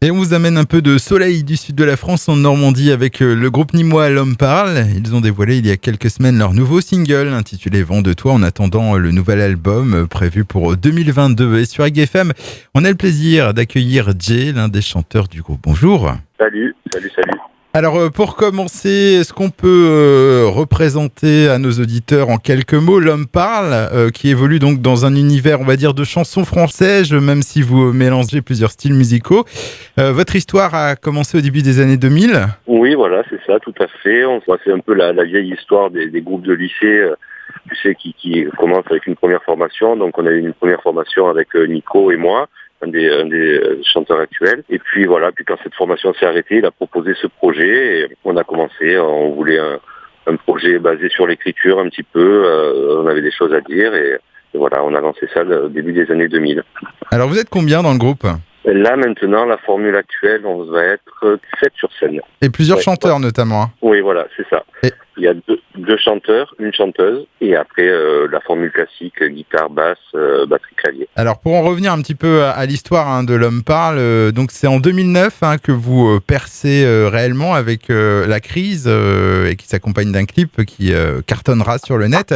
Et on vous amène un peu de soleil du sud de la France en Normandie avec le groupe nîmois L'Homme Parle. Ils ont dévoilé il y a quelques semaines leur nouveau single intitulé Vent de toi en attendant le nouvel album prévu pour 2022. Et sur Reggae FM, on a le plaisir d'accueillir Jay, l'un des chanteurs du groupe. Bonjour. Salut, salut, salut. Alors pour commencer, est-ce qu'on peut représenter à nos auditeurs en quelques mots L'Homme Parle, qui évolue donc dans un univers, on va dire, de chansons françaises, même si vous mélangez plusieurs styles musicaux. Votre histoire a commencé au début des années 2000. Oui, voilà, c'est ça, tout à fait. C'est un peu la vieille histoire des groupes de lycée, tu sais, qui commencent avec une première formation. Donc on a eu une première formation avec Nico et moi, un des chanteurs actuels. Et puis voilà, puis quand cette formation s'est arrêtée, il a proposé ce projet et on a commencé. On voulait un projet basé sur l'écriture un petit peu. On avait des choses à dire et voilà, on a lancé ça au début des années 2000. Alors vous êtes combien dans le groupe ? Là, maintenant, la formule actuelle, on va être 7 sur scène. Et plusieurs Ouais, chanteurs voilà. notamment. Hein. Oui, voilà, c'est ça. Et- Il y a deux chanteurs, une chanteuse, et après la formule classique, guitare, basse, batterie, clavier. Alors pour en revenir un petit peu à l'histoire de L'Homme Parle, donc c'est en 2009 que vous percez réellement avec la crise et qui s'accompagne d'un clip qui cartonnera sur le net.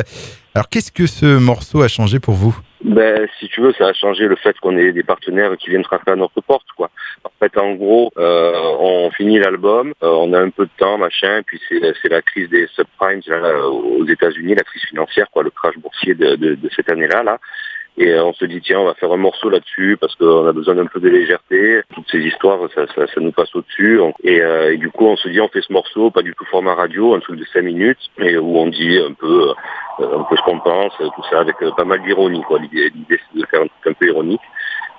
Alors qu'est-ce que ce morceau a changé pour vous ? Ben, si tu veux, ça a changé le fait qu'on ait des partenaires qui viennent frapper à notre porte, quoi. En fait, en gros, on finit l'album, on a un peu de temps, machin, puis c'est la crise des subprimes là, aux États-Unis, la crise financière, quoi, le crash boursier de cette année-là, là. Et on se dit, tiens, on va faire un morceau là-dessus parce qu'on a besoin d'un peu de légèreté. Toutes ces histoires, ça nous passe au-dessus. Et du coup, on se dit, on fait ce morceau, pas du tout format radio, un truc de 5 minutes, et où on dit un peu ce qu'on pense, tout ça, avec pas mal d'ironie, quoi. L'idée, c'est de faire un truc un peu ironique.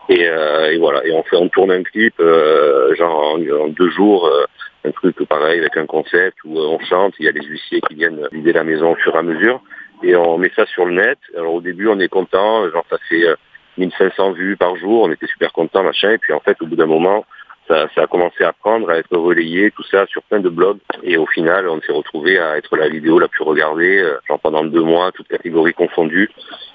Et voilà. Et on tourne un clip, genre en 2 jours, un truc pareil avec un concept où on chante, il y a les huissiers qui viennent vider la maison au fur et à mesure. Et on met ça sur le net. Alors au début, on est content, genre ça fait 1500 vues par jour, on était super content, machin. Et puis en fait, au bout d'un moment, ça a commencé à prendre, à être relayé, tout ça, sur plein de blogs. Et au final, on s'est retrouvé à être la vidéo la plus regardée, genre pendant 2 mois, toutes catégories confondues.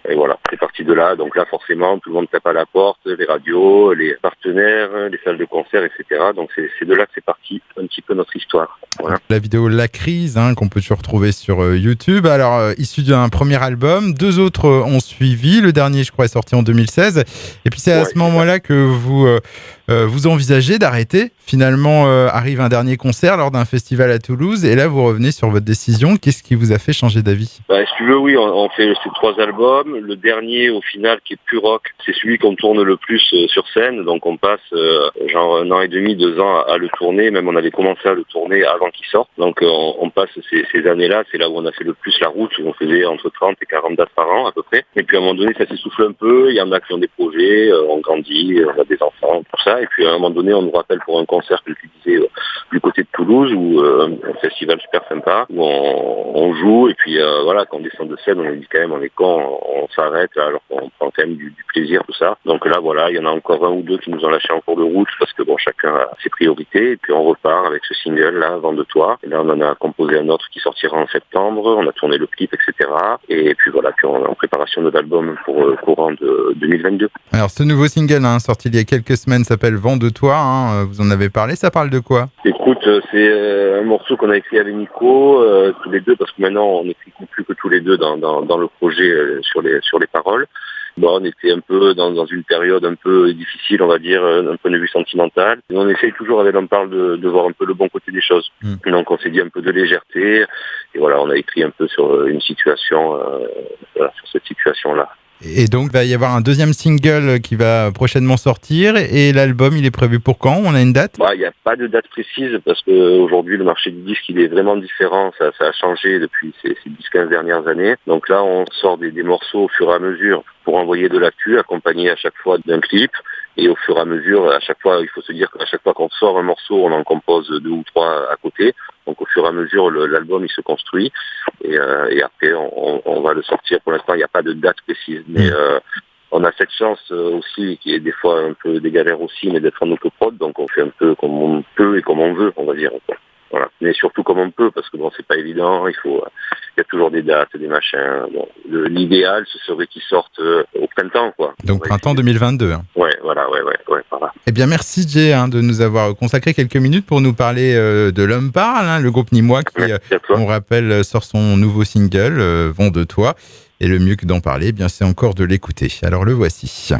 Et voilà, c'est parti de là. Donc là, forcément, tout le monde tape à la porte, les radios, les partenaires, les salles de concert, etc. Donc c'est de là que c'est parti un petit peu notre histoire. Voilà. La vidéo La Crise, qu'on peut retrouver sur YouTube. Alors, issu d'un premier album, 2 autres ont suivi. Le dernier, je crois, est sorti en 2016. Et puis, c'est à Ouais, ce c'est ça. moment-là que vous envisagez d'arrêter. Finalement, arrive un dernier concert lors d'un festival à Toulouse. Et là, vous revenez sur votre décision. Qu'est-ce qui vous a fait changer d'avis ? Bah, si tu veux, oui, on fait ces 3 albums. Le dernier, au final, qui est plus rock, c'est celui qu'on tourne le plus sur scène. Donc on passe genre 1 an et demi, 2 ans à le tourner. Même on avait commencé à le tourner avant qu'il sorte. Donc on passe ces années-là. C'est là où on a fait le plus la route, où on faisait entre 30 et 40 dates par an à peu près. Et puis à un moment donné, ça s'essouffle un peu. Il y en a qui ont des projets, on grandit, on a des enfants, tout ça. Et puis à un moment donné, on nous rappelle pour un concert, que tu disais, du côté de Toulouse, où un festival super sympa, où on joue. Et puis voilà, quand on descend de scène, on dit quand même, on est con, on s'arrête alors qu'on prend quand même du plaisir, tout ça. Donc là, voilà, il y en a encore 1 ou 2 qui nous ont lâché en cours de route parce que bon, chacun a ses priorités. Et puis on repart avec ce single-là, Vent de toi. Et là, on en a composé un autre qui sortira en septembre. On a tourné le clip, etc. Et puis voilà, puis on est en préparation de l'album pour courant de 2022. Alors, ce nouveau single, sorti il y a quelques semaines, s'appelle Vent de toi. Vous en avez parlé. Ça parle de quoi ? Écoute, c'est un morceau qu'on a écrit avec Nico, tous les deux, parce que maintenant on n'écrit plus que tous les deux dans le projet sur les paroles. Bon, on était un peu dans une période un peu difficile, on va dire, d'un point de vue sentimental. Et on essaye toujours, avec l'on parle, de voir un peu le bon côté des choses. Donc on s'est dit un peu de légèreté, et voilà, on a écrit un peu sur une situation, voilà, sur cette situation-là. Et donc, il va y avoir un deuxième single qui va prochainement sortir. Et l'album, il est prévu pour quand ? On a une date ? Bah, il n'y a pas de date précise parce qu'aujourd'hui, le marché du disque, il est vraiment différent. Ça a changé depuis ces 10-15 dernières années. Donc là, on sort des morceaux au fur et à mesure pour envoyer de l'actu, accompagné à chaque fois d'un clip. Et au fur et à mesure, à chaque fois, il faut se dire qu'à chaque fois qu'on sort un morceau, on en compose 2 ou 3 à côté. Donc au fur et à mesure, l'album, il se construit. Et après, on va le sortir. Pour l'instant, il n'y a pas de date précise. Mais on a cette chance aussi, qui est des fois un peu des galères aussi, mais d'être en autoprod. Donc on fait un peu comme on peut et comme on veut, on va dire. Voilà. Mais surtout comme on peut, parce que bon, c'est pas évident, il y a toujours des dates, des machins. Bon, l'idéal, ce serait qu'ils sortent au printemps, quoi. Donc printemps 2022. Hein. Ouais, voilà. Voilà. Eh bien, merci Jay de nous avoir consacré quelques minutes pour nous parler de L'Homme Parle, le groupe Nîmois qui, on rappelle, sort son nouveau single, Vent de toi. Et le mieux que d'en parler, eh bien, c'est encore de l'écouter. Alors le voici.